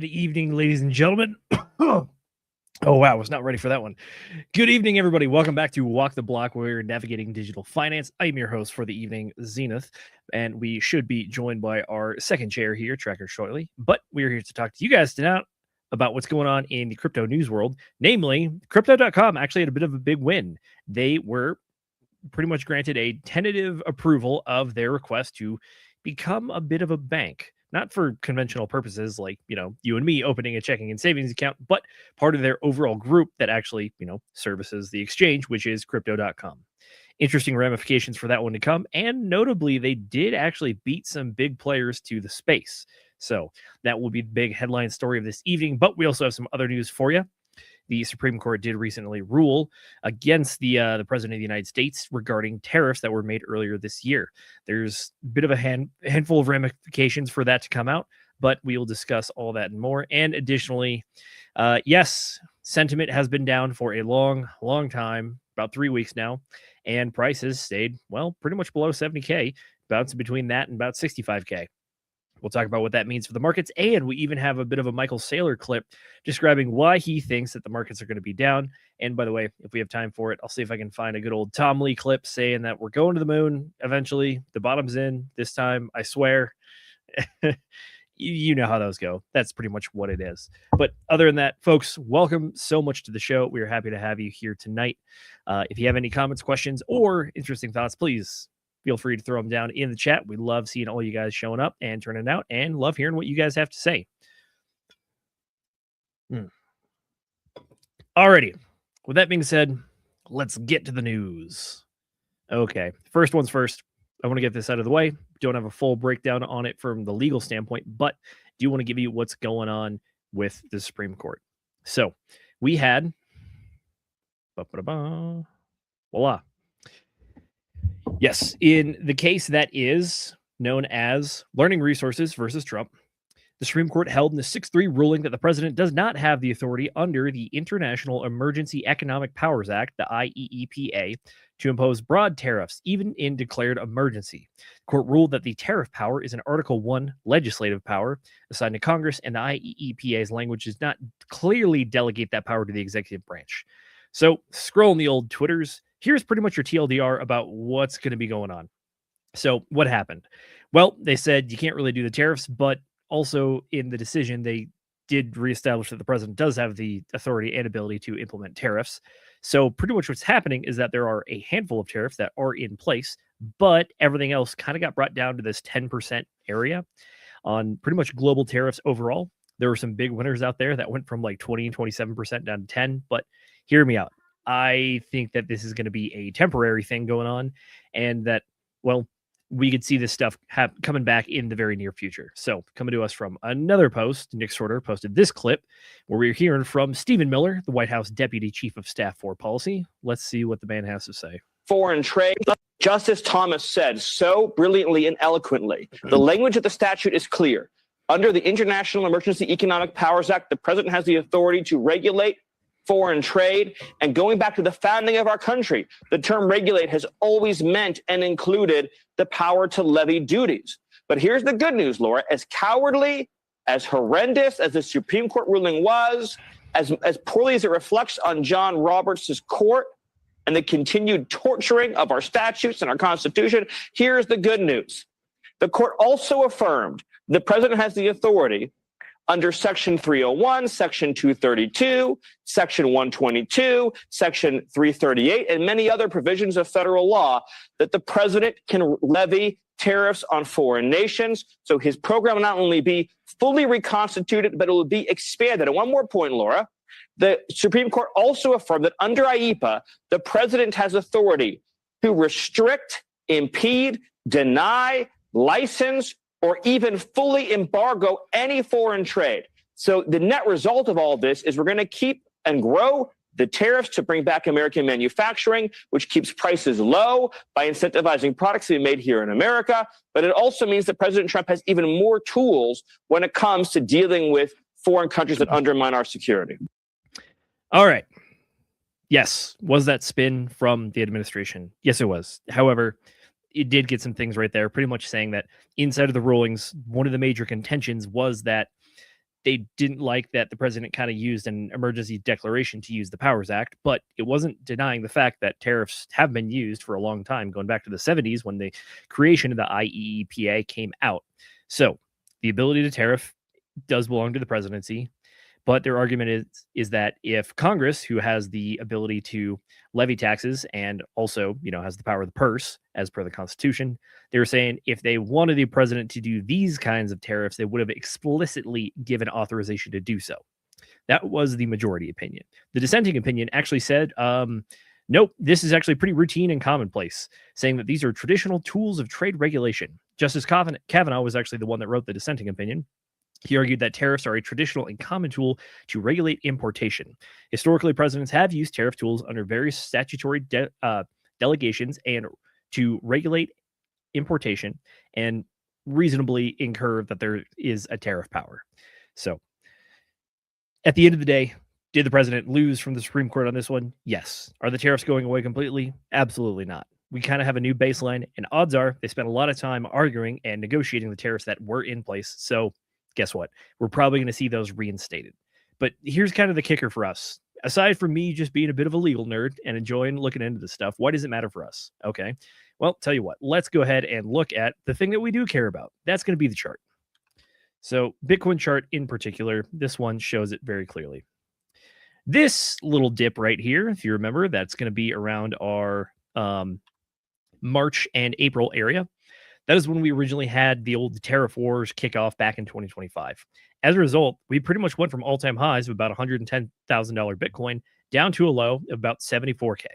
Good evening, ladies and gentlemen. Oh, wow. I was not ready for that one. Good evening, everybody. Welcome back to Walk the Block, where we're navigating digital finance. I'm your host for the evening, Zenith, and we should be joined by our second chair here, Tracker shortly. But we're here to talk to you guys tonight about what's going on in the crypto news world. Namely, Crypto.com actually had a bit of a big win. They were pretty much granted a tentative approval of their request to become a bit of a bank. Not for conventional purposes like, you and me opening a checking and savings account, but part of their overall group that actually, services the exchange, which is Crypto.com. Interesting ramifications for that one to come. And notably, they did actually beat some big players to the space. So that will be the big headline story of this evening. But we also have some other news for you. The Supreme Court did recently rule against the President of the United States regarding tariffs that were made earlier this year. There's a bit of a handful of ramifications for that to come out, but we will discuss all that and more. And additionally, yes, sentiment has been down for a long, long time, about 3 weeks now, and prices stayed, well, pretty much below 70K, bouncing between that and about 65K. We'll talk about what that means for the markets, and we even have a bit of a Michael Saylor clip describing why he thinks that the markets are going to be down. And by the way, if we have time for it, I'll see if I can find a good old Tom Lee clip saying that we're going to the moon eventually. The bottom's in this time, I swear. You know how those go. That's pretty much what it is. But other than that, folks, welcome so much to the show. We're happy to have you here tonight. If you have any comments, questions, or interesting thoughts, please feel free to throw them down in the chat. We love seeing all you guys showing up and turning out, and love hearing what you guys have to say. Alrighty. With that being said, let's get to the news. Okay. First one's first. I want to get this out of the way. Don't have a full breakdown on it from the legal standpoint, but do want to give you what's going on with the Supreme Court. So we had, voila. Yes, in the case that is known as Learning Resources versus Trump, the Supreme Court held in the 6-3 ruling that the president does not have the authority under the International Emergency Economic Powers Act, the IEEPA, to impose broad tariffs, even in declared emergency. The court ruled that the tariff power is an Article 1 legislative power assigned to Congress, and the IEEPA's language does not clearly delegate that power to the executive branch. So, scrolling the old Twitters, here's pretty much your TLDR about what's going to be going on. So what happened? Well, they said you can't really do the tariffs, but also in the decision, they did reestablish that the president does have the authority and ability to implement tariffs. So pretty much what's happening is that there are a handful of tariffs that are in place, but everything else kind of got brought down to this 10% area on pretty much global tariffs overall. There were some big winners out there that went from like 20 and 27% down to 10, but hear me out. I think that this is going to be a temporary thing going on, and that, well, we could see this stuff coming back in the very near future. So coming to us from another post, Nick Sorter posted this clip where we're hearing from Stephen Miller, the White House Deputy Chief of Staff for Policy. Let's see what the man has to say. Foreign trade, Justice Thomas said so brilliantly and eloquently. The language of the statute is clear. Under the International Emergency Economic Powers Act, the president has the authority to regulate foreign trade. And going back to the founding of our country, the term regulate has always meant and included the power to levy duties. But here's the good news, Laura. As cowardly, as horrendous as the Supreme Court ruling was, as poorly as it reflects on John Roberts' court and the continued torturing of our statutes and our Constitution, here's the good news. The court also affirmed the president has the authority under Section 301, Section 232, Section 122, Section 338, and many other provisions of federal law that the president can levy tariffs on foreign nations. So his program will not only be fully reconstituted, but it will be expanded. And one more point, Laura. The Supreme Court also affirmed that under IEEPA, the president has authority to restrict, impede, deny, license, or even fully embargo any foreign trade. So the net result of all this is we're going to keep and grow the tariffs to bring back American manufacturing, which keeps prices low by incentivizing products to be made here in America. But it also means that President Trump has even more tools when it comes to dealing with foreign countries that undermine our security. All right. Yes. Was that spin from the administration? Yes, it was. However, it did get some things right there, pretty much saying that inside of the rulings, one of the major contentions was that They didn't like that the president kind of used an emergency declaration to use the Powers Act, but it wasn't denying the fact that tariffs have been used for a long time, going back to the 70s when the creation of the IEEPA came out. So the ability to tariff does belong to the presidency. But their argument is that if Congress, who has the ability to levy taxes and also, has the power of the purse as per the Constitution, they were saying if they wanted the president to do these kinds of tariffs, they would have explicitly given authorization to do so. That was the majority opinion. The dissenting opinion actually said, nope, this is actually pretty routine and commonplace, saying that these are traditional tools of trade regulation. Justice Kavanaugh was actually the one that wrote the dissenting opinion. He argued that tariffs are a traditional and common tool to regulate importation. Historically, presidents have used tariff tools under various statutory delegations and to regulate importation and reasonably incur that there is a tariff power. So, at the end of the day, did the president lose from the Supreme Court on this one? Yes. Are the tariffs going away completely? Absolutely not. We kind of have a new baseline, and odds are they spent a lot of time arguing and negotiating the tariffs that were in place. So, guess what? We're probably going to see those reinstated. But here's kind of the kicker for us. Aside from me just being a bit of a legal nerd and enjoying looking into this stuff, why does it matter for us? Okay. Well, tell you what, let's go ahead and look at the thing that we do care about. That's going to be the chart. So Bitcoin chart in particular, this one shows it very clearly. This little dip right here, if you remember, that's going to be around our March and April area. That is when we originally had the old tariff wars kick off back in 2025. As a result, we pretty much went from all-time highs of about $110,000 Bitcoin down to a low of about 74K.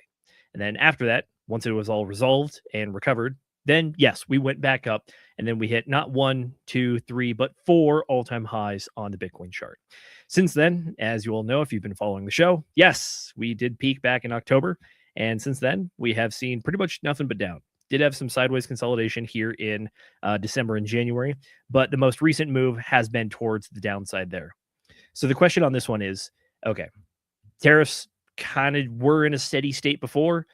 And then after that, once it was all resolved and recovered, then yes, we went back up and then we hit not 1, 2, 3, but 4 all-time highs on the Bitcoin chart. Since then, as you all know, if you've been following the show, yes, we did peak back in October. And since then, we have seen pretty much nothing but down. Did have some sideways consolidation here in December and January, but the most recent move has been towards the downside there. So the question on this one is, okay, tariffs kind of were in a steady state before.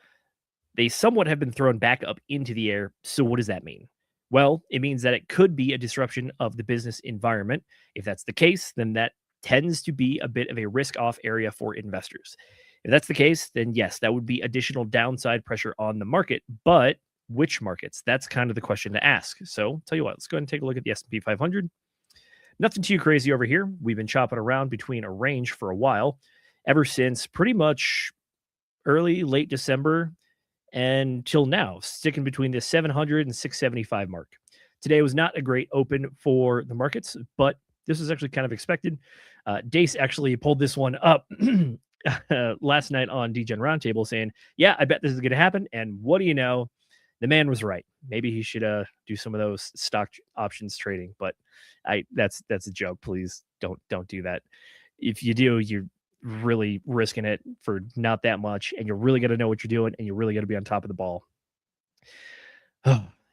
They somewhat have been thrown back up into the air. So what does that mean? Well, it means that it could be a disruption of the business environment. If that's the case, then that tends to be a bit of a risk-off area for investors. If that's the case, then yes, that would be additional downside pressure on the market, but which markets? That's kind of the question to ask. So tell you what, let's go ahead and take a look at the S&P 500. Nothing too crazy over here. We've been chopping around between a range for a while, ever since pretty much late December until now, sticking between the 700 and 675 mark. Today was not a great open for the markets, but this was actually kind of expected. Dace actually pulled this one up last night on DGen Roundtable saying, yeah, I bet this is going to happen. And what do you know? The man was right. Maybe he should do some of those stock options trading, but that's a joke. Please don't do that. If you do, you're really risking it for not that much, and you're really going to know what you're doing, and you're really going to be on top of the ball.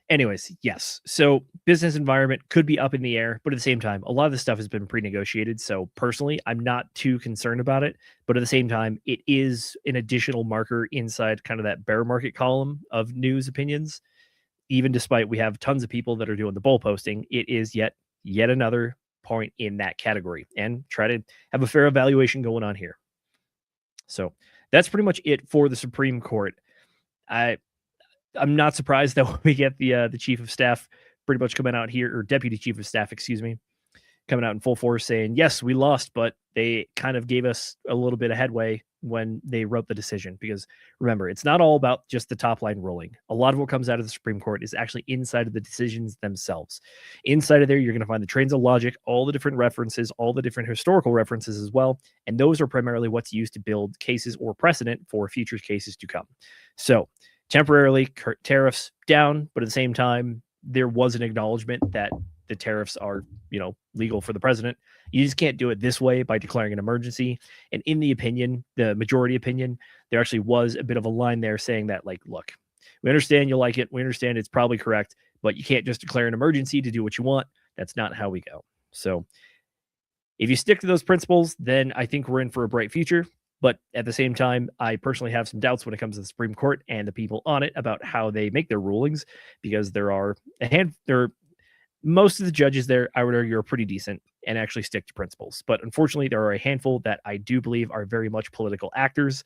Anyways, yes. So business environment could be up in the air, but at the same time, a lot of this stuff has been pre-negotiated. So personally, I'm not too concerned about it. But at the same time, it is an additional marker inside kind of that bear market column of news opinions. Even despite we have tons of people that are doing the bull posting, it is yet another point in that category, and try to have a fair evaluation going on here. So that's pretty much it for the Supreme Court. I'm not surprised that we get the chief of staff pretty much coming out here, or deputy chief of staff, excuse me, coming out in full force saying, yes, we lost, but they kind of gave us a little bit of headway when they wrote the decision. Because remember, it's not all about just the top line ruling. A lot of what comes out of the Supreme Court is actually inside of the decisions themselves. Inside of there, you're going to find the trains of logic, all the different references, all the different historical references as well. And those are primarily what's used to build cases or precedent for future cases to come. So temporarily tariffs down, but at the same time, there was an acknowledgement that the tariffs are, legal for the president. You just can't do it this way by declaring an emergency. And in the opinion, the majority opinion, there actually was a bit of a line there saying that, like, look, we understand you like it. We understand it's probably correct, but you can't just declare an emergency to do what you want. That's not how we go. So if you stick to those principles, then I think we're in for a bright future. But at the same time, I personally have some doubts when it comes to the Supreme Court and the people on it about how they make their rulings, because there are Most of the judges there, I would argue, are pretty decent and actually stick to principles. But unfortunately, there are a handful that I do believe are very much political actors.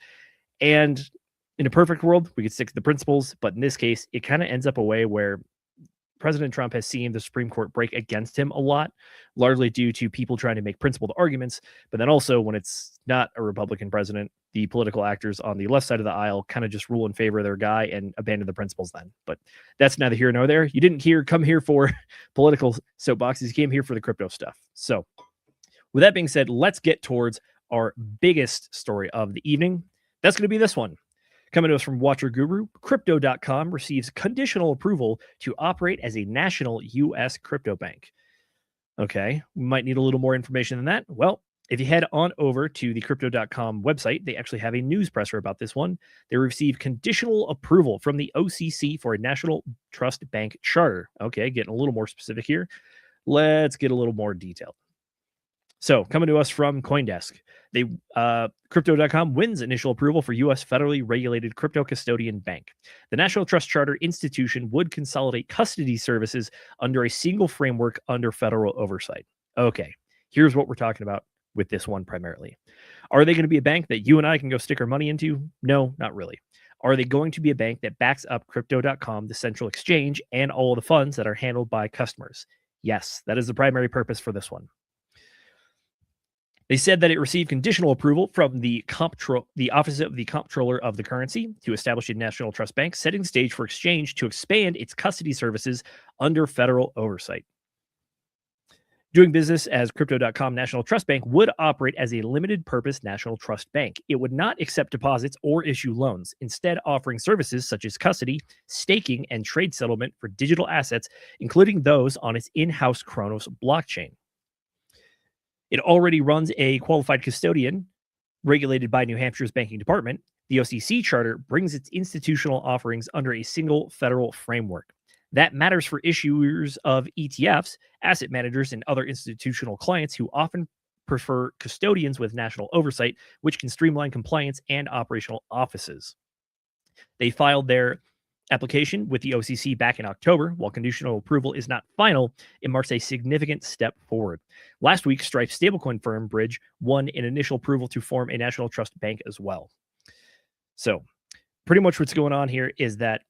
And in a perfect world, we could stick to the principles. But in this case, it kind of ends up a way where President Trump has seen the Supreme Court break against him a lot, largely due to people trying to make principled arguments. But then also, when it's not a Republican president, the political actors on the left side of the aisle kind of just rule in favor of their guy and abandon the principles then. But that's neither here nor there. You didn't come here for political soapboxes. You came here for the crypto stuff. So with that being said, let's get towards our biggest story of the evening. That's going to be this one. Coming to us from Watcher Guru, Crypto.com receives conditional approval to operate as a national U.S. crypto bank. Okay, we might need a little more information than that. Well, if you head on over to the Crypto.com website, they actually have a news presser about this one. They received conditional approval from the OCC for a national trust bank charter. Okay, getting a little more specific here. Let's get a little more detailed. So, coming to us from CoinDesk, Crypto.com wins initial approval for U.S. federally regulated crypto custodian bank. The National Trust Charter institution would consolidate custody services under a single framework under federal oversight. Okay, here's what we're talking about with this one primarily. Are they going to be a bank that you and I can go stick our money into? No, not really. Are they going to be a bank that backs up Crypto.com, the central exchange, and all of the funds that are handled by customers? Yes, that is the primary purpose for this one. They said that it received conditional approval from the Office of the Comptroller of the Currency to establish a national trust bank, setting the stage for exchange to expand its custody services under federal oversight. Doing business as Crypto.com National Trust Bank would operate as a limited purpose national trust bank. It would not accept deposits or issue loans, instead offering services such as custody, staking, and trade settlement for digital assets, including those on its in-house Kronos blockchain. It already runs a qualified custodian regulated by New Hampshire's banking department. The OCC charter brings its institutional offerings under a single federal framework. That matters for issuers of ETFs, asset managers, and other institutional clients who often prefer custodians with national oversight, which can streamline compliance and operational offices. They filed their application with the OCC back in October. While conditional approval is not final, it marks a significant step forward. Last week, Stripe's stablecoin firm Bridge won an initial approval to form a national trust bank as well. So pretty much what's going on here is that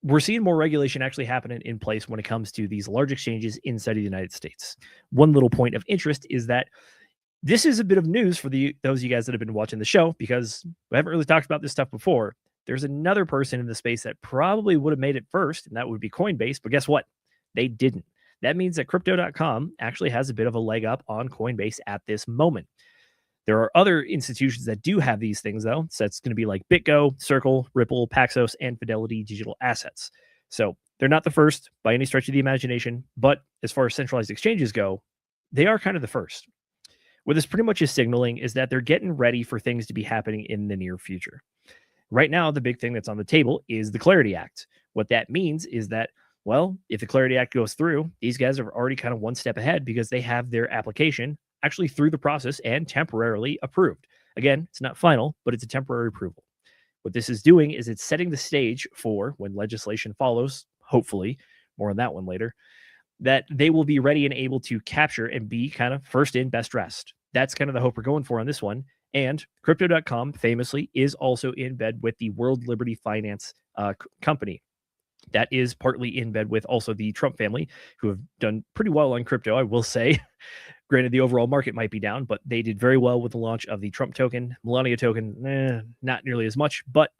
we're seeing more regulation actually happening in place when it comes to these large exchanges inside of the United States. One little point of interest is that this is a bit of news for those of you guys that have been watching the show, because we haven't really talked about this stuff before. There's another person in the space that probably would have made it first, and that would be Coinbase. But guess what? They didn't. That means that Crypto.com actually has a bit of a leg up on Coinbase at this moment. There are other institutions that do have these things, though. So that's going to be like BitGo, Circle, Ripple, Paxos, and Fidelity Digital Assets. So they're not the first by any stretch of the imagination. But as far as centralized exchanges go, they are kind of the first. What this pretty much is signaling is that they're getting ready for things to be happening in the near future. Right now, the big thing that's on the table is the Clarity Act. What that means is that, well, if the Clarity Act goes through, these guys are already kind of one step ahead because they have their application actually through the process and temporarily approved. Again, it's not final, but it's a temporary approval. What this is doing is it's setting the stage for when legislation follows, hopefully, more on that one later, that they will be ready and able to capture and be kind of first in, best dressed. That's kind of the hope we're going for on this one. And Crypto.com famously is also in bed with the World Liberty Finance company. That is partly in bed with also the Trump family, who have done pretty well on crypto, I will say. Granted, the overall market might be down, but they did very well with the launch of the Trump token. Melania token, not nearly as much. But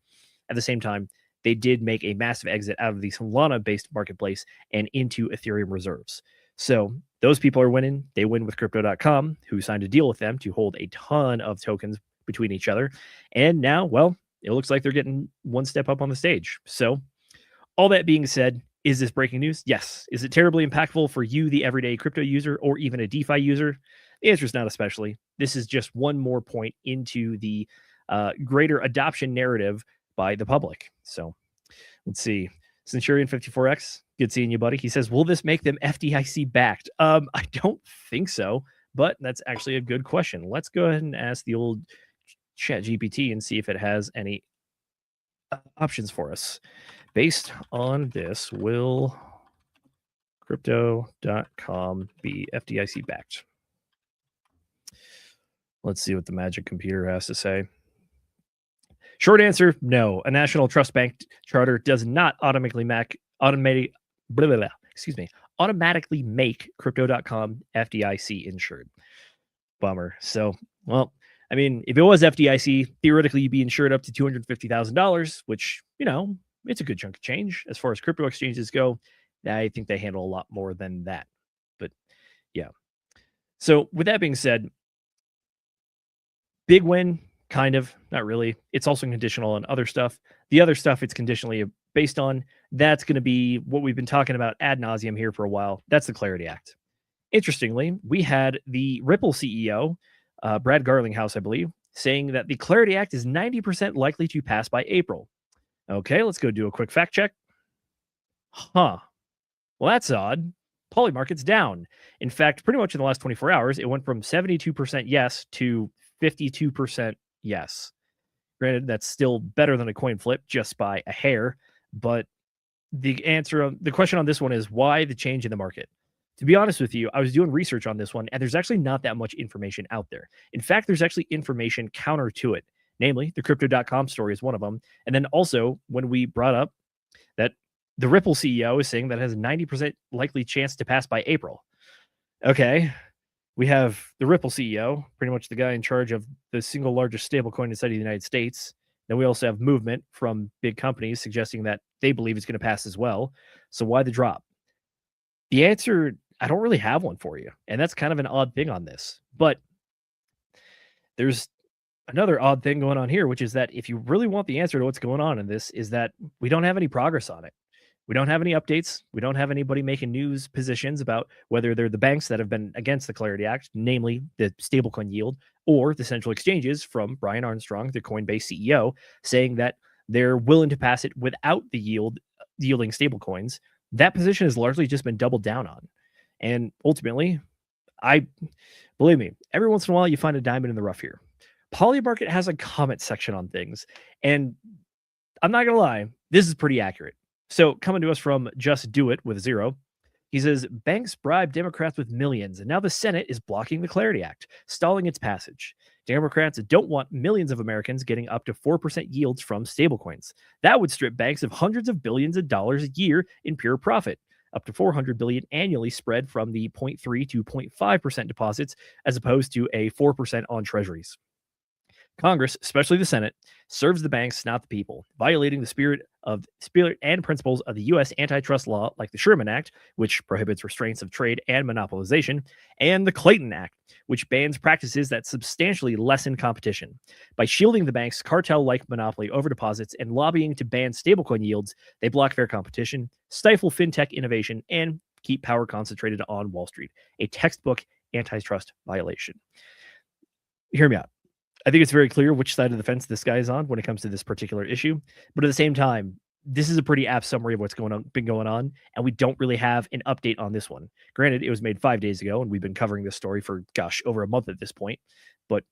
at the same time, they did make a massive exit out of the Solana-based marketplace and into Ethereum reserves. So those people are winning. They win with Crypto.com, who signed a deal with them to hold a ton of tokens between each other. And now, well, it looks like they're getting one step up on the stage. So all that being said, is this breaking news? Yes. Is it terribly impactful for you, the everyday crypto user, or even a DeFi user? The answer is not especially. This is just one more point into the greater adoption narrative by the public. So let's see. Centurion54X, good seeing you, buddy. He says, will this make them FDIC backed? I don't think so, but that's actually a good question. Let's go ahead and ask the old Chat GPT and see if it has any options for us. Based on this, will Crypto.com be FDIC backed? Let's see what the magic computer has to say. Short answer, no. A national trust bank charter does not automatically make Crypto.com FDIC insured. Bummer. So, well, I mean, if it was FDIC, theoretically you'd be insured up to $250,000, which, it's a good chunk of change. As far as crypto exchanges go, I think they handle a lot more than that. But yeah. So with that being said, big win, kind of, not really. It's also conditional on other stuff. The other stuff it's conditionally based on, that's going to be what we've been talking about ad nauseum here for a while. That's the Clarity Act. Interestingly, we had the Ripple CEO, Brad Garlinghouse, I believe, saying that the Clarity Act is 90% likely to pass by April. Okay, let's go do a quick fact check. Huh. Well, that's odd. Polymarket's down. In fact, pretty much in the last 24 hours, it went from 72% yes to 52% yes. Granted, that's still better than a coin flip just by a hair, but the question on this one is why the change in the market? To be honest with you, I was doing research on this one, and there's actually not that much information out there. In fact, there's actually information counter to it. Namely, the Crypto.com story is one of them. And then also, when we brought up that the Ripple CEO is saying that it has a 90% likely chance to pass by April. Okay, we have the Ripple CEO, pretty much the guy in charge of the single largest stablecoin inside of the United States. Then we also have movement from big companies suggesting that they believe it's going to pass as well. So why the drop? The answer, I don't really have one for you. And that's kind of an odd thing on this. But there's another odd thing going on here, which is that if you really want the answer to what's going on in this, is that we don't have any progress on it. We don't have any updates. We don't have anybody making news positions about whether they're the banks that have been against the Clarity Act, namely the stablecoin yield, or the central exchanges from Brian Armstrong, the Coinbase CEO, saying that they're willing to pass it without the yielding stablecoins. That position has largely just been doubled down on. And ultimately, believe me, every once in a while you find a diamond in the rough here. Polymarket has a comment section on things, and I'm not gonna lie, this is pretty accurate. So coming to us from Just Do It with 0, he says, banks bribe Democrats with millions, and now the Senate is blocking the Clarity Act, stalling its passage. Democrats don't want millions of Americans getting up to 4% yields from stablecoins. That would strip banks of hundreds of billions of dollars a year in pure profit, up to $400 billion annually spread from the 0.3 to 0.5% deposits, as opposed to a 4% on treasuries. Congress, especially the Senate, serves the banks, not the people, violating the spirit and principles of the U.S. antitrust law, like the Sherman Act, which prohibits restraints of trade and monopolization, and the Clayton Act, which bans practices that substantially lessen competition. By shielding the bank's cartel-like monopoly over deposits and lobbying to ban stablecoin yields, they block fair competition, stifle fintech innovation, and keep power concentrated on Wall Street. A textbook antitrust violation. Hear me out. I think it's very clear which side of the fence this guy is on when it comes to this particular issue. But at the same time, this is a pretty apt summary of what's been going on, and we don't really have an update on this one. Granted, it was made 5 days ago, and we've been covering this story for, over a month at this point. But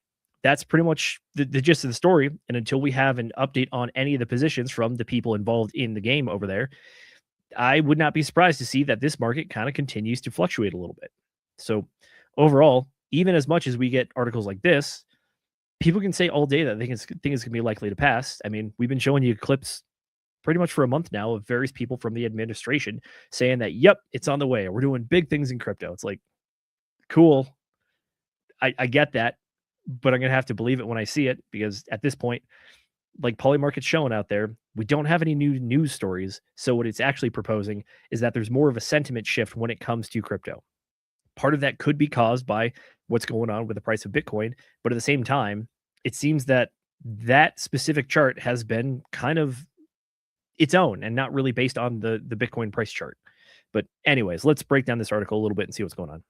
that's pretty much the gist of the story. And until we have an update on any of the positions from the people involved in the game over there, I would not be surprised to see that this market kind of continues to fluctuate a little bit. So overall, even as much as we get articles like this, people can say all day that they think it's going to be likely to pass. I mean, we've been showing you clips pretty much for a month now of various people from the administration saying that, yep, it's on the way. We're doing big things in crypto. It's like, cool. I get that, but I'm going to have to believe it when I see it, because at this point, like Polymarket's showing out there, we don't have any new news stories. So what it's actually proposing is that there's more of a sentiment shift when it comes to crypto. Part of that could be caused by what's going on with the price of Bitcoin. But at the same time, it seems that that specific chart has been kind of its own and not really based on the Bitcoin price chart. But anyways, let's break down this article a little bit and see what's going on.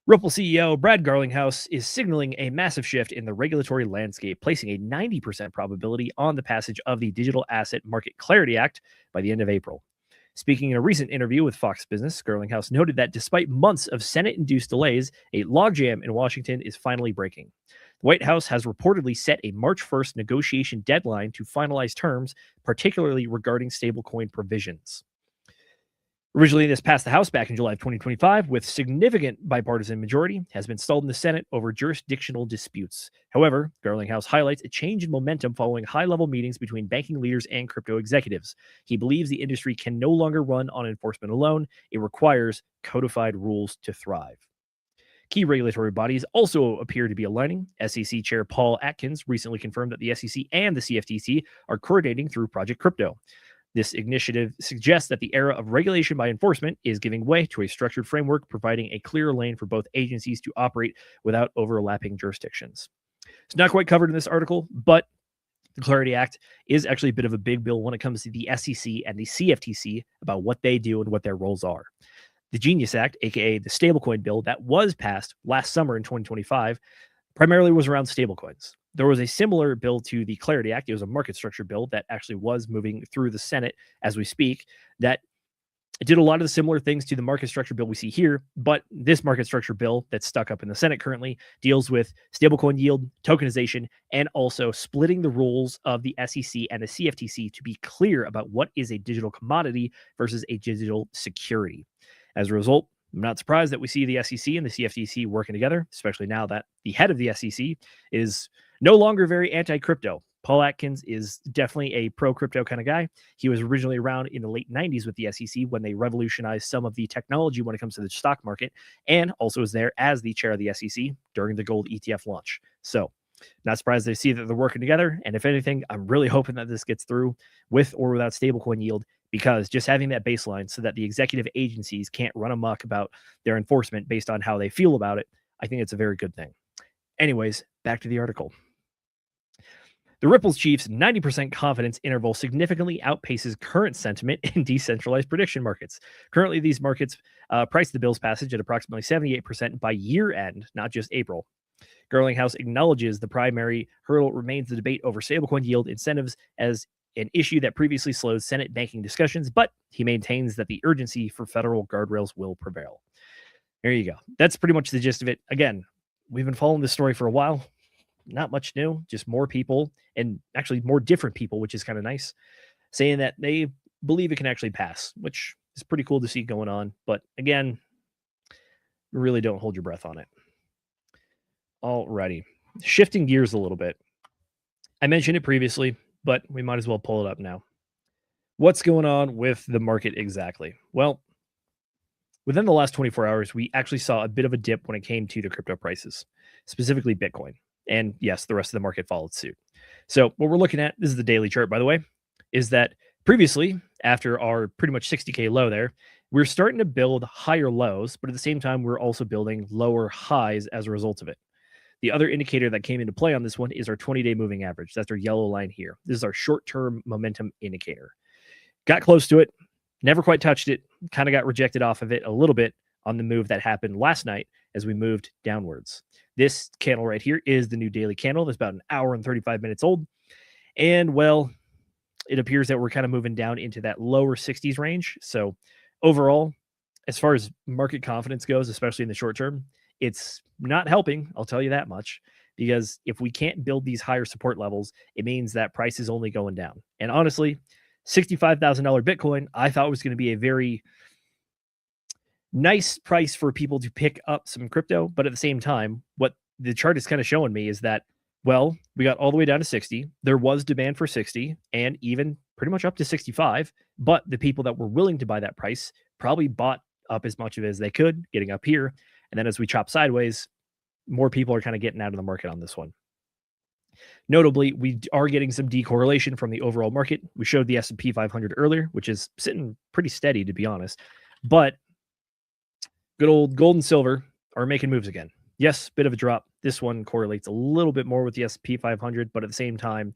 Ripple CEO Brad Garlinghouse is signaling a massive shift in the regulatory landscape, placing a 90% probability on the passage of the Digital Asset Market Clarity Act by the end of April. Speaking in a recent interview with Fox Business, Garlinghouse noted that despite months of Senate-induced delays, a logjam in Washington is finally breaking. The White House has reportedly set a March 1st negotiation deadline to finalize terms, particularly regarding stablecoin provisions. Originally, this passed the House back in July of 2025 with significant bipartisan majority, has been stalled in the Senate over jurisdictional disputes. However, Garlinghouse highlights a change in momentum following high-level meetings between banking leaders and crypto executives. He believes the industry can no longer run on enforcement alone. It requires codified rules to thrive. Key regulatory bodies also appear to be aligning. SEC Chair Paul Atkins recently confirmed that the SEC and the CFTC are coordinating through Project Crypto. This initiative suggests that the era of regulation by enforcement is giving way to a structured framework, providing a clear lane for both agencies to operate without overlapping jurisdictions. It's not quite covered in this article, but the Clarity Act is actually a bit of a big bill when it comes to the SEC and the CFTC about what they do and what their roles are. The Genius Act, aka the stablecoin bill that was passed last summer in 2025, primarily was around stablecoins. There was a similar bill to the Clarity Act. It was a market structure bill that actually was moving through the Senate as we speak, that did a lot of the similar things to the market structure bill we see here. But this market structure bill that's stuck up in the Senate currently deals with stablecoin yield, tokenization, and also splitting the roles of the SEC and the CFTC to be clear about what is a digital commodity versus a digital security. As a result, I'm not surprised that we see the SEC and the CFTC working together, especially now that the head of the SEC is no longer very anti-crypto. Paul Atkins is definitely a pro-crypto kind of guy. He was originally around in the late 90s with the SEC when they revolutionized some of the technology when it comes to the stock market, and also was there as the chair of the SEC during the gold ETF launch. So not surprised to see that they're working together. And if anything, I'm really hoping that this gets through with or without stablecoin yield, because just having that baseline so that the executive agencies can't run amok about their enforcement based on how they feel about it, I think it's a very good thing. Anyways, back to the article. The Ripple's chief's 90% confidence interval significantly outpaces current sentiment in decentralized prediction markets. Currently, these markets price the bill's passage at approximately 78% by year end, not just April. Garlinghouse acknowledges the primary hurdle remains the debate over stablecoin yield incentives as an issue that previously slowed Senate banking discussions, but he maintains that the urgency for federal guardrails will prevail. There you go. That's pretty much the gist of it. Again, we've been following this story for a while. Not much new, just more people, and actually more different people, which is kind of nice, saying that they believe it can actually pass, which is pretty cool to see going on. But again, really don't hold your breath on it. Alrighty. Shifting gears a little bit. I mentioned it previously, but we might as well pull it up now. What's going on with the market exactly? Well, within the last 24 hours, we actually saw a bit of a dip when it came to the crypto prices, specifically Bitcoin. And yes, the rest of the market followed suit. So what we're looking at, this is the daily chart, by the way, is that previously, after our pretty much 60K low there, we're starting to build higher lows, but at the same time, we're also building lower highs as a result of it. The other indicator that came into play on this one is our 20-day moving average. That's our yellow line here. This is our short-term momentum indicator. Got close to it, never quite touched it, kind of got rejected off of it a little bit on the move that happened last night as we moved downwards. This candle right here is the new daily candle. That's about an hour and 35 minutes old. And well, it appears that we're kind of moving down into that lower 60s range. So overall, as far as market confidence goes, especially in the short term, it's not helping, I'll tell you that much, because if we can't build these higher support levels, it means that price is only going down. And honestly, $65,000 Bitcoin, I thought was going to be a very nice price for people to pick up some crypto. But at the same time, what the chart is kind of showing me is that, well, we got all the way down to 60. There was demand for 60 and even pretty much up to 65. But the people that were willing to buy that price probably bought up as much of it as they could, getting up here. And then as we chop sideways, more people are kind of getting out of the market on this one. Notably, we are getting some decorrelation from the overall market. We showed the S&P 500 earlier, which is sitting pretty steady, to be honest. But good old gold and silver are making moves again. Yes, bit of a drop. This one correlates a little bit more with the S&P 500, but at the same time,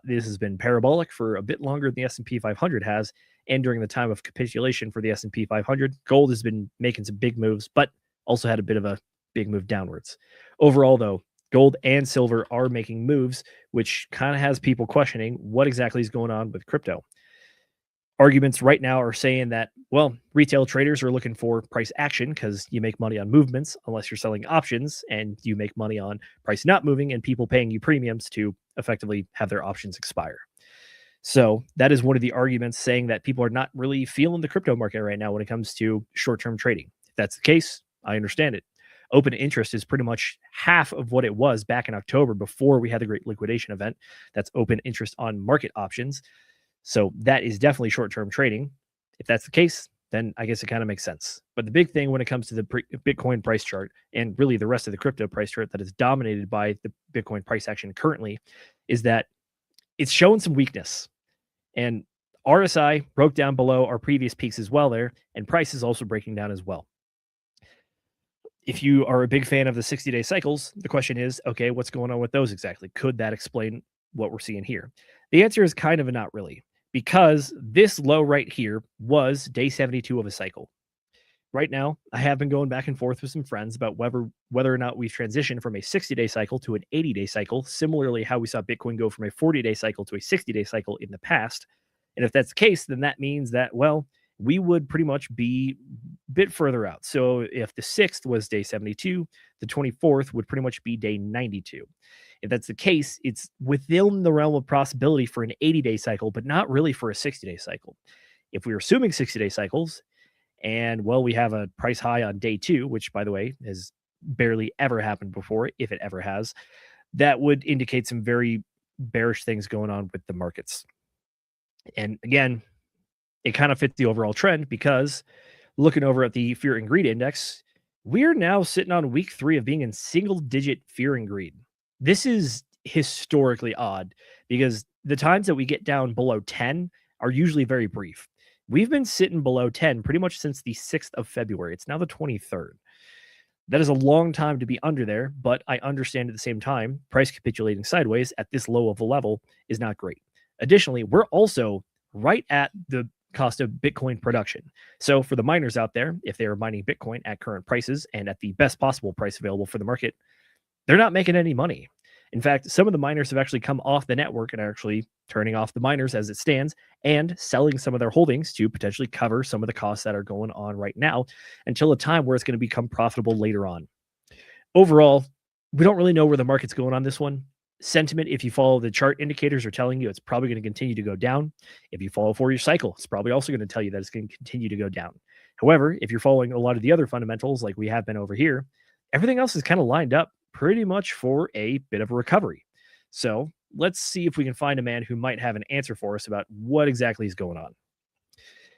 this has been parabolic for a bit longer than the S&P 500 has. And during the time of capitulation for the S&P 500, gold has been making some big moves, but also had a bit of a big move downwards. Overall, though, gold and silver are making moves, which kind of has people questioning what exactly is going on with crypto. Arguments right now are saying that, well, retail traders are looking for price action because you make money on movements unless you're selling options, and you make money on price not moving and people paying you premiums to effectively have their options expire. So that is one of the arguments saying that people are not really feeling the crypto market right now when it comes to short-term trading. If that's the case, I understand it. Open interest is pretty much half of what it was back in October before we had the great liquidation event. That's open interest on market options. So that is definitely short-term trading. If that's the case, then I guess it kind of makes sense. But the big thing when it comes to the Bitcoin price chart and really the rest of the crypto price chart that is dominated by the Bitcoin price action currently is that it's showing some weakness. And RSI broke down below our previous peaks as well there, and price is also breaking down as well. If you are a big fan of the 60-day cycles, the question is, okay, what's going on with those exactly? Could that explain what we're seeing here? The answer is kind of a not really, because this low right here was day 72 of a cycle. Right now, I have been going back and forth with some friends about whether or not we've transitioned from a 60-day cycle to an 80-day cycle, similarly how we saw Bitcoin go from a 40-day cycle to a 60-day cycle in the past. And if that's the case, then that means that, well, we would pretty much be a bit further out. So if the 6th was day 72, the 24th would pretty much be day 92. If that's the case, it's within the realm of possibility for an 80-day cycle, but not really for a 60-day cycle. If we're assuming 60-day cycles, and well, we have a price high on day 2, which by the way, has barely ever happened before, if it ever has, that would indicate some very bearish things going on with the markets. And again, it kind of fits the overall trend because looking over at the fear and greed index, we're now sitting on week 3 of being in single digit fear and greed. This is historically odd because the times that we get down below 10 are usually very brief. We've been sitting below 10 pretty much since the 6th of February. It's now the 23rd. That is a long time to be under there, but I understand at the same time, price capitulating sideways at this low of a level is not great. Additionally, we're also right at the cost of Bitcoin production. So for the miners out there, if they are mining Bitcoin at current prices and at the best possible price available for the market, they're not making any money. In fact, some of the miners have actually come off the network and are actually turning off the miners as it stands and selling some of their holdings to potentially cover some of the costs that are going on right now until a time where it's going to become profitable later on. Overall, we don't really know where the market's going on this one. Sentiment, if you follow the chart indicators, are telling you it's probably going to continue to go down. If you follow 4-year cycle, it's probably also going to tell you that it's going to continue to go down. However, if you're following a lot of the other fundamentals like we have been over here, everything else is kind of lined up pretty much for a bit of a recovery. So let's see if we can find a man who might have an answer for us about what exactly is going on.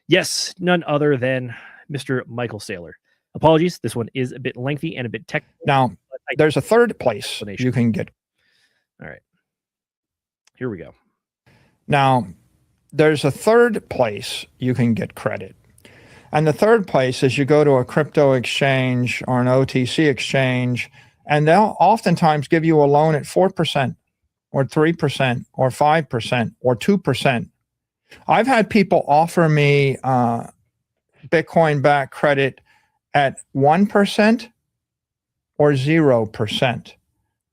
Yes, none other than Mr. Michael Saylor. Apologies, this one is a bit lengthy and a bit technical. Now, there's a third place you can get. All right, here we go. Now, there's a third place you can get credit. And the third place is you go to a crypto exchange or an OTC exchange, and they'll oftentimes give you a loan at 4% or 3% or 5% or 2%. I've had people offer me Bitcoin-backed credit at 1% or 0%.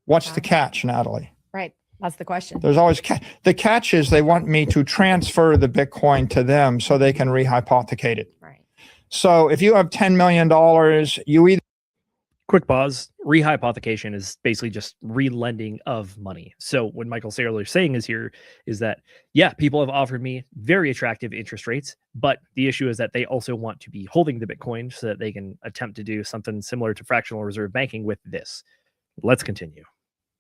What's the catch, Natalie? Right. That's the question. There's always the catch is they want me to transfer the Bitcoin to them so they can rehypothecate it. Right. So if you have $10 million, you either... Quick pause. Rehypothecation is basically just relending of money. So what Michael Saylor is saying is that, yeah, people have offered me very attractive interest rates, but the issue is that they also want to be holding the Bitcoin so that they can attempt to do something similar to fractional reserve banking with this. Let's continue.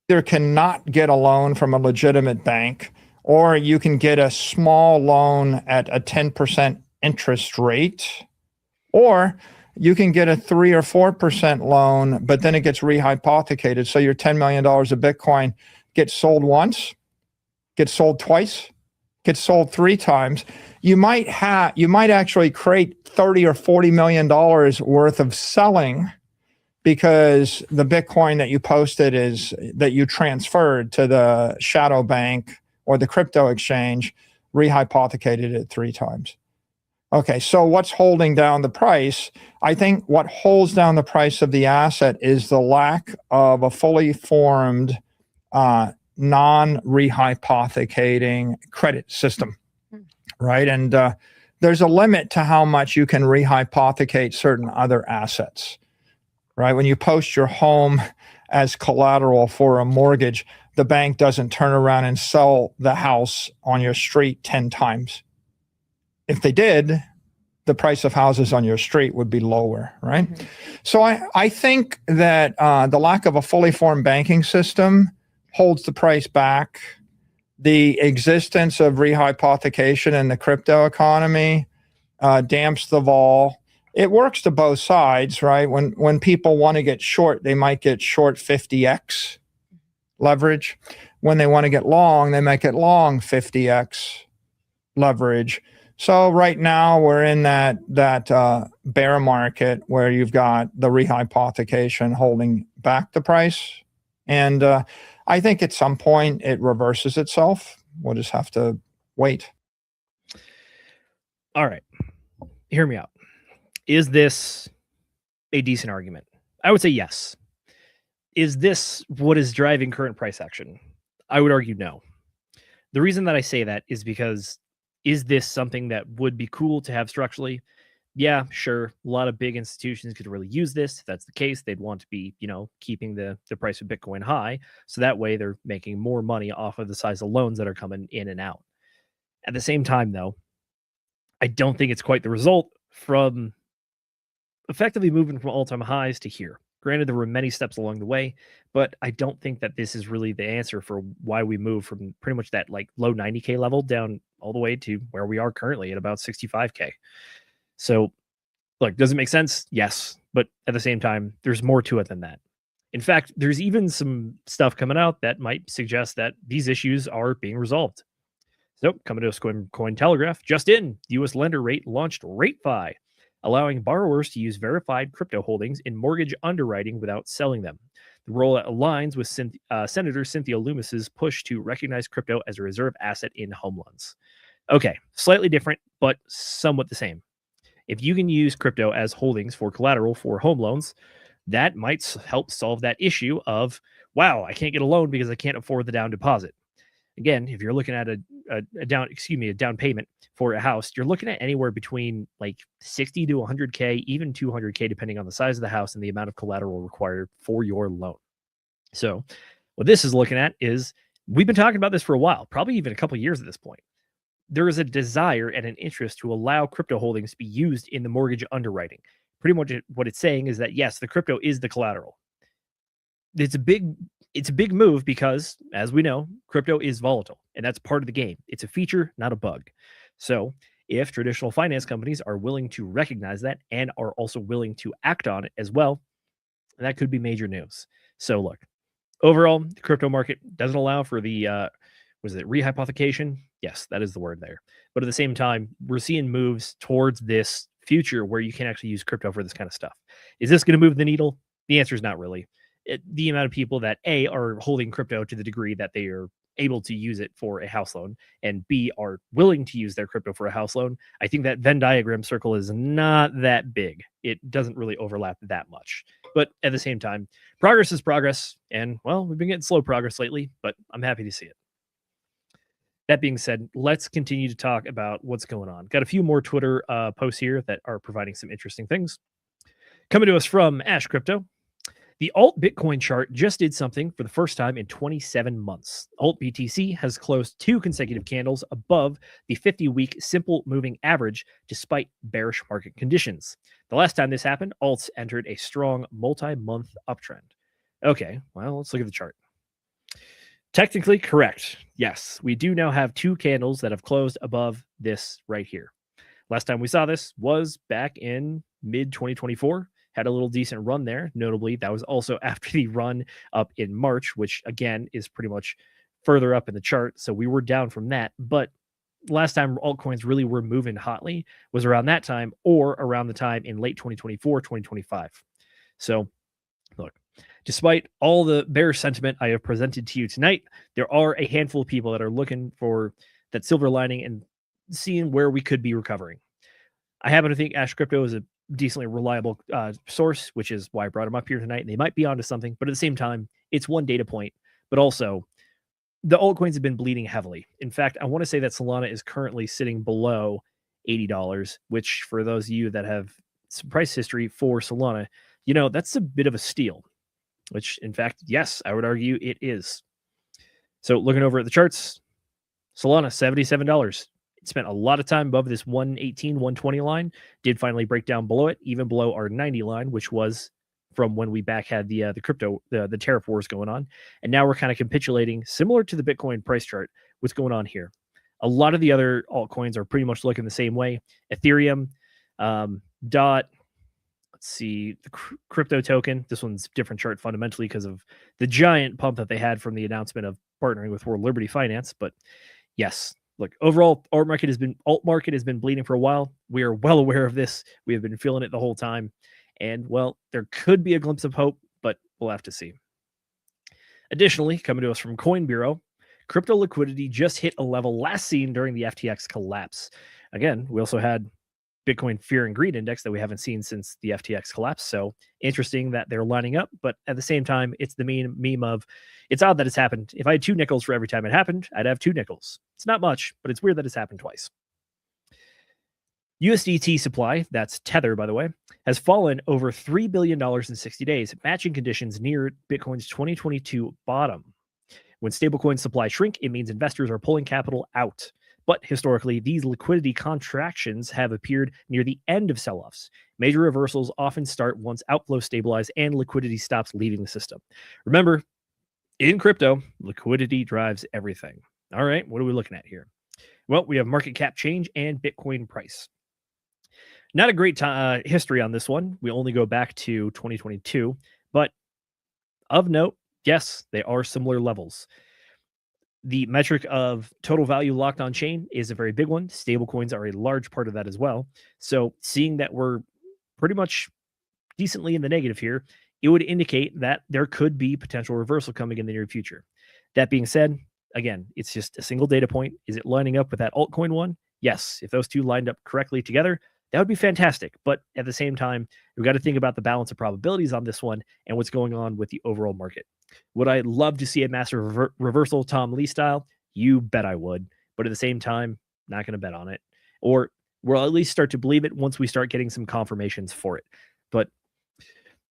Either cannot get a loan from a legitimate bank, or you can get a small loan at a 10% interest rate, or you can get a 3 or 4% loan, but then it gets rehypothecated. So your $10 million of Bitcoin gets sold once, gets sold twice, gets sold 3 times. You might actually create $30 or $40 million worth of selling because the Bitcoin that you posted is that you transferred to the shadow bank or the crypto exchange, rehypothecated it 3 times. Okay, so what's holding down the price? I think what holds down the price of the asset is the lack of a fully formed non-rehypothecating credit system, right? And there's a limit to how much you can rehypothecate certain other assets, right? When you post your home as collateral for a mortgage, the bank doesn't turn around and sell the house on your street 10 times. If they did, the price of houses on your street would be lower, right? Mm-hmm. So I think that the lack of a fully formed banking system holds the price back. The existence of rehypothecation in the crypto economy damps the vol. It works to both sides, right? When people want to get short, they might get short 50x leverage. When they want to get long, they might get long 50x leverage. So right now we're in that bear market where you've got the rehypothecation holding back the price. And I think at some point it reverses itself. We'll just have to wait. All right. Hear me out. Is this a decent argument? I would say yes. Is this what is driving current price action? I would argue no. The reason that I say that is because is this something that would be cool to have structurally? Yeah, sure. A lot of big institutions could really use this. If that's the case, they'd want to be, keeping the price of Bitcoin high. So that way they're making more money off of the size of loans that are coming in and out. At the same time, though, I don't think it's quite the result from effectively moving from all-time highs to here. Granted, there were many steps along the way, but I don't think that this is really the answer for why we move from pretty much that like low 90K level down all the way to where we are currently at about 65K. So, look, does it make sense? Yes. But at the same time, there's more to it than that. In fact, there's even some stuff coming out that might suggest that these issues are being resolved. So, coming to us, Cointelegraph, just in, the U.S. lender rate launched RateFi, allowing borrowers to use verified crypto holdings in mortgage underwriting without selling them. The rollout aligns with Senator Cynthia Lummis's push to recognize crypto as a reserve asset in home loans. Okay, slightly different, but somewhat the same. If you can use crypto as holdings for collateral for home loans, that might help solve that issue of, wow, I can't get a loan because I can't afford the down deposit. Again, if you're looking at a down payment for a house, you're looking at anywhere between like 60 to 100K, even 200K, depending on the size of the house and the amount of collateral required for your loan. So what this is looking at is, we've been talking about this for a while, probably even a couple of years at this point. There is a desire and an interest to allow crypto holdings to be used in the mortgage underwriting. Pretty much what it's saying is that, yes, the crypto is the collateral. It's a big move because, as we know, crypto is volatile, and that's part of the game. It's a feature, not a bug. So if traditional finance companies are willing to recognize that and are also willing to act on it as well, that could be major news. So look, overall, the crypto market doesn't allow for the, rehypothecation? Yes, that is the word there. But at the same time, we're seeing moves towards this future where you can actually use crypto for this kind of stuff. Is this going to move the needle? The answer is not really. The amount of people that A, are holding crypto to the degree that they are able to use it for a house loan, and B, are willing to use their crypto for a house loan, I think that Venn diagram circle is not that big. It doesn't really overlap that much. But at the same time, progress is progress. And, well, we've been getting slow progress lately, but I'm happy to see it. That being said, let's continue to talk about what's going on. Got a few more Twitter posts here that are providing some interesting things. Coming to us from Ash Crypto. The alt Bitcoin chart just did something for the first time in 27 months. Alt BTC has closed 2 consecutive candles above the 50-week simple moving average despite bearish market conditions. The last time this happened, alts entered a strong multi-month uptrend. Okay, well, let's look at the chart. Technically correct. Yes, we do now have 2 candles that have closed above this right here. Last time we saw this was back in mid-2024. Had a little decent run there. Notably, that was also after the run up in March, which again is pretty much further up in the chart. So we were down from that. But last time altcoins really were moving hotly was around that time, or around the time in late 2024, 2025. So look, despite all the bearish sentiment I have presented to you tonight, there are a handful of people that are looking for that silver lining and seeing where we could be recovering. I happen to think Ash Crypto is a decently reliable source, which is why I brought them up here tonight. And they might be onto something, but at the same time, it's one data point. But also, the altcoins have been bleeding heavily. In fact, I want to say that Solana is currently sitting below $80, which for those of you that have some price history for Solana, that's a bit of a steal. Which, in fact, yes, I would argue it is. So looking over at the charts, Solana, $77. It spent a lot of time above this 118, 120 line, did finally break down below it, even below our 90 line, which was from when we back had the tariff wars going on. And now we're kind of capitulating, similar to the Bitcoin price chart. What's going on here? A lot of the other altcoins are pretty much looking the same way. Ethereum, DOT, let's see, the crypto token. This one's different chart fundamentally because of the giant pump that they had from the announcement of partnering with World Liberty Finance. But yes, look, overall, alt market has been bleeding for a while. We are well aware of this. We have been feeling it the whole time. And well, there could be a glimpse of hope, but we'll have to see. Additionally, coming to us from Coin Bureau, crypto liquidity just hit a level last seen during the FTX collapse. Again, we also had Bitcoin Fear and Greed Index that we haven't seen since the FTX collapse. So interesting that they're lining up, but at the same time, it's the meme of, it's odd that it's happened. If I had 2 nickels for every time it happened, I'd have 2 nickels. It's not much, but it's weird that it's happened twice. USDT supply, that's Tether, by the way, has fallen over $3 billion in 60 days, matching conditions near Bitcoin's 2022 bottom. When stablecoin supply shrink, it means investors are pulling capital out. But historically, these liquidity contractions have appeared near the end of sell-offs. Major reversals often start once outflows stabilize and liquidity stops leaving the system. Remember, in crypto, liquidity drives everything. All right, what are we looking at here? Well, we have market cap change and Bitcoin price. Not a great history on this one. We only go back to 2022, but of note, yes, they are similar levels. The metric of total value locked on chain is a very big one. Stablecoins are a large part of that as well. So seeing that we're pretty much decently in the negative here, it would indicate that there could be potential reversal coming in the near future. That being said, again, it's just a single data point. Is it lining up with that altcoin one? Yes. If those two lined up correctly together, that would be fantastic. But at the same time, we've got to think about the balance of probabilities on this one and what's going on with the overall market. Would I love to see a massive reversal Tom Lee style? You bet I would. But at the same time, not going to bet on it. Or we'll at least start to believe it once we start getting some confirmations for it. But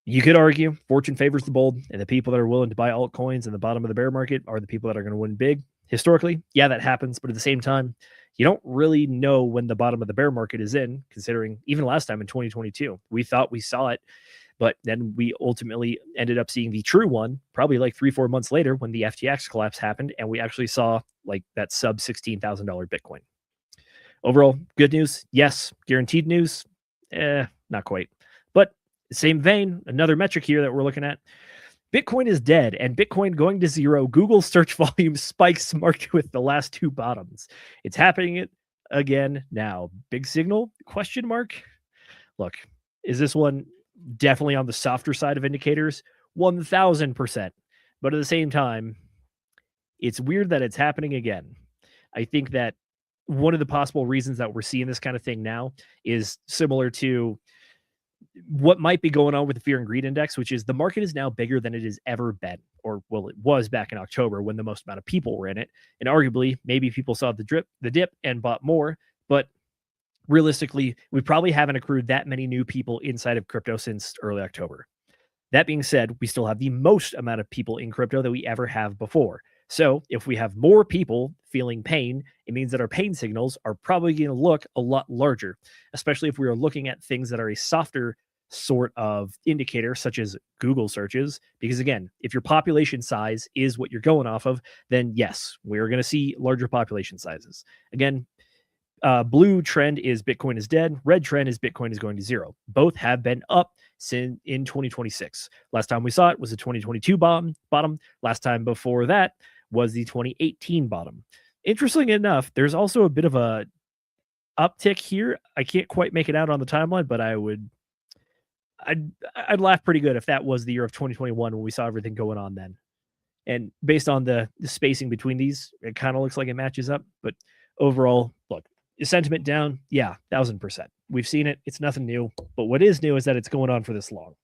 you could argue fortune favors the bold, and the people that are willing to buy altcoins in the bottom of the bear market are the people that are going to win big. Historically, yeah, that happens. But at the same time, you don't really know when the bottom of the bear market is in, considering even last time in 2022, we thought we saw it, but then we ultimately ended up seeing the true one probably like 3-4 months later when the FTX collapse happened, and we actually saw like that sub $16,000 Bitcoin. Overall, good news, yes. Guaranteed news, not quite. But same vein, another metric here that we're looking at, Bitcoin is dead and Bitcoin going to zero. Google search volume spikes marked with the last 2 bottoms. It's happening again now. Big signal? Question mark? Look, is this one definitely on the softer side of indicators? 1000%. But at the same time, it's weird that it's happening again. I think that one of the possible reasons that we're seeing this kind of thing now is similar to what might be going on with the Fear and Greed Index, which is the market is now bigger than it has ever been, or well, it was back in October when the most amount of people were in it. And arguably, maybe people saw the dip and bought more, but realistically, we probably haven't accrued that many new people inside of crypto since early October. That being said, we still have the most amount of people in crypto that we ever have before. So if we have more people feeling pain, it means that our pain signals are probably going to look a lot larger, especially if we are looking at things that are a softer sort of indicator, such as Google searches. Because again, if your population size is what you're going off of, then yes, we're going to see larger population sizes. Again, blue trend is Bitcoin is dead. Red trend is Bitcoin is going to zero. Both have been up since in 2026. Last time we saw it was the 2022 bottom. Last time before that was the 2018 bottom. Interestingly enough, there's also a bit of a uptick here. I can't quite make it out on the timeline, but I'd laugh pretty good if that was the year of 2021 when we saw everything going on then. And based on the spacing between these, it kind of looks like it matches up. But overall, look, is sentiment down? Yeah, 1000%. We've seen it. It's nothing new. But what is new is that it's going on for this long.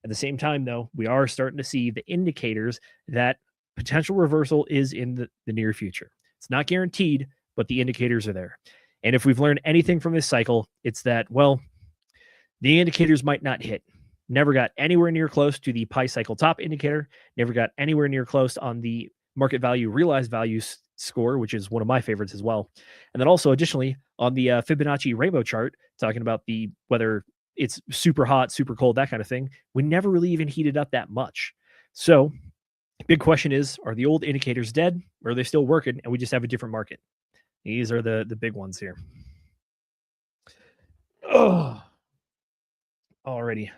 At the same time, though, we are starting to see the indicators that potential reversal is in the near future. It's not guaranteed, but the indicators are there. And if we've learned anything from this cycle, it's that, well, the indicators might not hit. Never got anywhere near close to the Pi cycle top indicator. Never got anywhere near close on the market value realized value score, which is one of my favorites as well. And then also additionally on the Fibonacci rainbow chart, talking about the whether it's super hot, super cold, that kind of thing, we never really even heated up that much. So big question is, are the old indicators dead, or are they still working and we just have a different market? These are the big ones here. Oh, alrighty.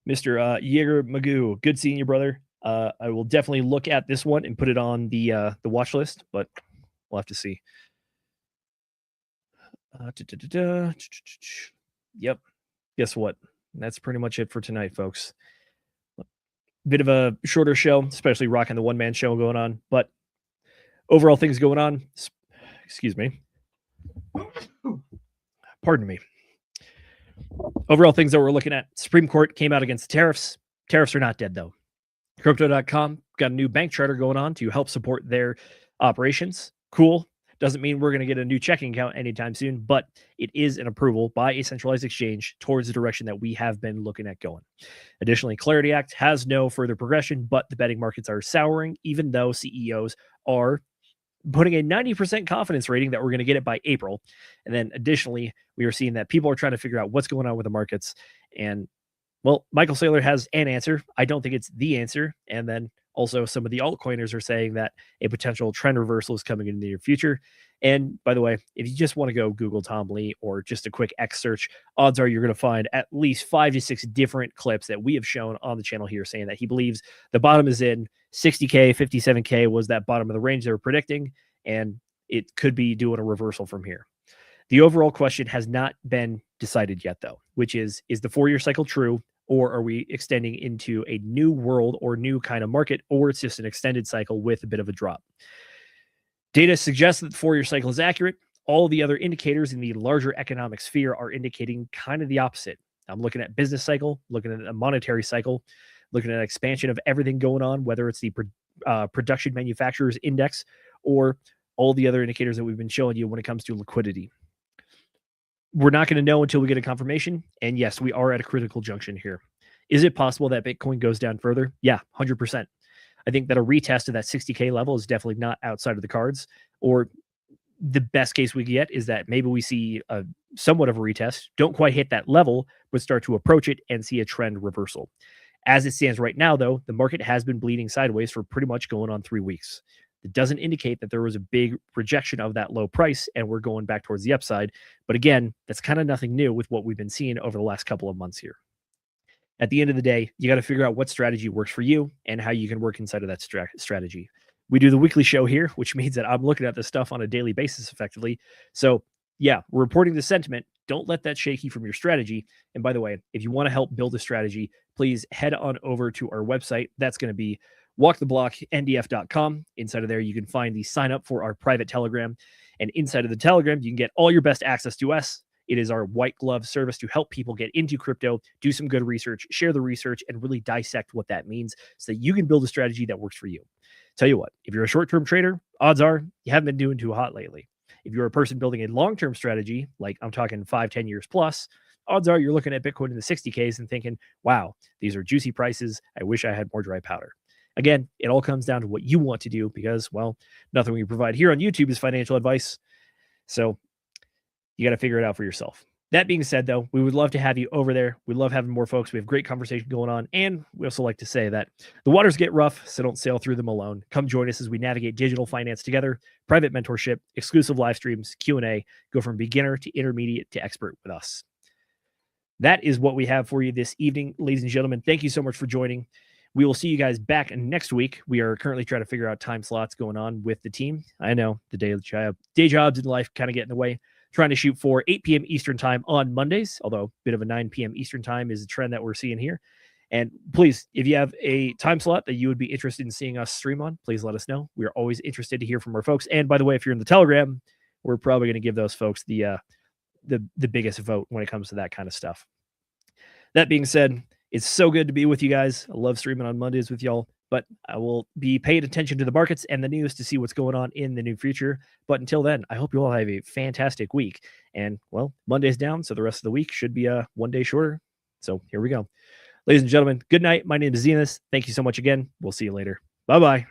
Mr. Jaeger Magoo, good seeing you, brother. I will definitely look at this one and put it on the watch list, but we'll have to see. Yep. Guess what? That's pretty much it for tonight, folks. Bit of a shorter show, especially rocking the one-man show going on, but overall things going on. Excuse me. Pardon me. Overall things that we're looking at. Supreme Court came out against tariffs. Tariffs are not dead, though. Crypto.com got a new bank charter going on to help support their operations. Cool. Doesn't mean we're going to get a new checking account anytime soon, but it is an approval by a centralized exchange towards the direction that we have been looking at going. Additionally, Clarity Act has no further progression, but the betting markets are souring, even though CEOs are putting a 90% confidence rating that we're going to get it by April. And then additionally, we are seeing that people are trying to figure out what's going on with the markets. And well, Michael Saylor has an answer. I don't think it's the answer. And then also some of the altcoiners are saying that a potential trend reversal is coming in the near future. And by the way, if you just want to go Google Tom Lee or just a quick X search, odds are you're going to find at least 5 to 6 different clips that we have shown on the channel here saying that he believes the bottom is in 60K, 57K was that bottom of the range they were predicting, and it could be doing a reversal from here. The overall question has not been decided yet, though, which is the 4-year cycle true, or are we extending into a new world or new kind of market, or it's just an extended cycle with a bit of a drop? Data suggests that the 4-year cycle is accurate. All the other indicators in the larger economic sphere are indicating kind of the opposite. I'm looking at business cycle, looking at a monetary cycle, looking at expansion of everything going on, whether it's the production manufacturers index or all the other indicators that we've been showing you when it comes to liquidity. We're not going to know until we get a confirmation. And yes, we are at a critical junction here. Is it possible that Bitcoin goes down further? Yeah, 100%. I think that a retest of that 60K level is definitely not outside of the cards. Or the best case we get is that maybe we see a somewhat of a retest, don't quite hit that level, but start to approach it and see a trend reversal. As it stands right now, though, the market has been bleeding sideways for pretty much going on 3 weeks. It doesn't indicate that there was a big rejection of that low price and we're going back towards the upside. But again, that's kind of nothing new with what we've been seeing over the last couple of months here. At the end of the day, you got to figure out what strategy works for you and how you can work inside of that strategy. We do the weekly show here, which means that I'm looking at this stuff on a daily basis effectively. So yeah, we're reporting the sentiment. Don't let that shake you from your strategy. And by the way, if you want to help build a strategy, please head on over to our website. That's going to be walktheblockndf.com. Inside of there, you can find the sign up for our private Telegram. And inside of the Telegram, you can get all your best access to us. It is our white glove service to help people get into crypto, do some good research, share the research, and really dissect what that means so that you can build a strategy that works for you. Tell you what, if you're a short-term trader, odds are you haven't been doing too hot lately. If you're a person building a long-term strategy, like I'm talking 5-10 years plus, odds are you're looking at Bitcoin in the 60Ks and thinking, wow, these are juicy prices. I wish I had more dry powder. Again, it all comes down to what you want to do because, well, nothing we provide here on YouTube is financial advice. So you got to figure it out for yourself. That being said, though, we would love to have you over there. We love having more folks. We have great conversation going on. And we also like to say that the waters get rough, so don't sail through them alone. Come join us as we navigate digital finance together, private mentorship, exclusive live streams, Q&A, go from beginner to intermediate to expert with us. That is what we have for you this evening, ladies and gentlemen. Thank you so much for joining. We will see you guys back next week. We are currently trying to figure out time slots going on with the team. I know the day jobs in life kind of get in the way. Trying to shoot for 8 p.m. Eastern time on Mondays, although a bit of a 9 p.m. Eastern time is a trend that we're seeing here. And please, if you have a time slot that you would be interested in seeing us stream on, please let us know. We are always interested to hear from our folks. And by the way, if you're in the Telegram, we're probably going to give those folks the biggest vote when it comes to that kind of stuff. That being said, it's so good to be with you guys. I love streaming on Mondays with y'all, but I will be paying attention to the markets and the news to see what's going on in the near future. But until then, I hope you all have a fantastic week. And well, Monday's down, so the rest of the week should be 1 day shorter. So here we go. Ladies and gentlemen, good night. My name is Zenas. Thank you so much again. We'll see you later. Bye-bye.